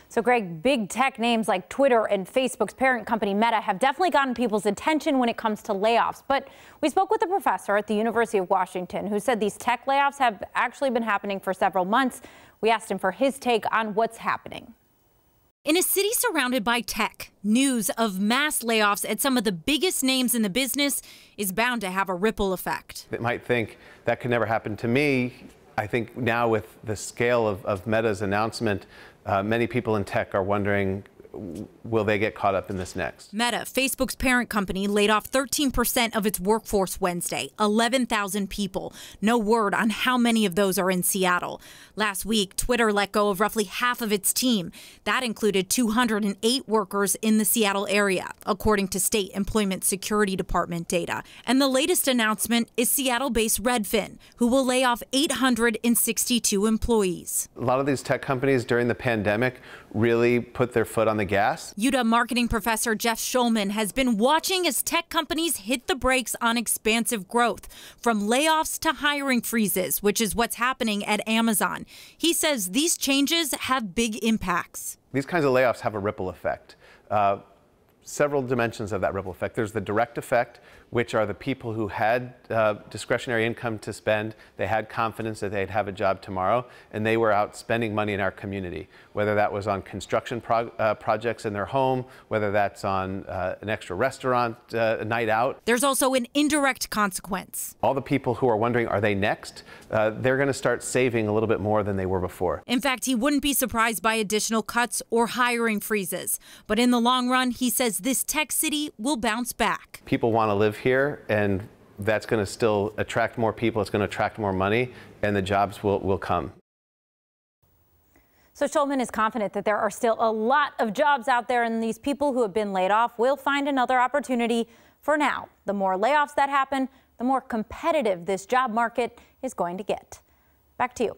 So, Greg, big tech names like Twitter and Facebook's parent company Meta have definitely gotten people's attention when it comes to layoffs. But we spoke with a professor at the University of Washington who said these tech layoffs have actually been happening for several months. We asked him for his take on what's happening. In a city surrounded by tech, news of mass layoffs at some of the biggest names in the business is bound to have a ripple effect. They might think that could never happen to me. I think now with the scale of Meta's announcement, many people in tech are wondering, will they get caught up in this next? Meta, Facebook's parent company, laid off 13% of its workforce Wednesday, 11,000 people. No word on how many of those are in Seattle. Last week, Twitter let go of roughly half of its team. That included 208 workers in the Seattle area, according to State Employment Security Department data. And the latest announcement is Seattle-based Redfin, who will lay off 862 employees. A lot of these tech companies during the pandemic really put their foot on the gas. UW marketing professor Jeff Schulman has been watching as tech companies hit the brakes on expansive growth, from layoffs to hiring freezes, which is what's happening at Amazon. He says these changes have big impacts. These kinds of layoffs have a ripple effect. Several dimensions of that ripple effect. There's the direct effect, which are the people who had discretionary income to spend. They had confidence that they'd have a job tomorrow, and they were out spending money in our community, whether that was on construction projects in their home, whether that's on an extra restaurant night out. There's also an indirect consequence. All the people who are wondering, are they next? They're going to start saving a little bit more than they were before. In fact, he wouldn't be surprised by additional cuts or hiring freezes. But in the long run, he says this tech city will bounce back. People want to live here, and that's going to still attract more people. It's going to attract more money, and the jobs will come. So Schulman is confident that there are still a lot of jobs out there, and these people who have been laid off will find another opportunity. For now, the more layoffs that happen, the more competitive this job market is going to get. Back to you.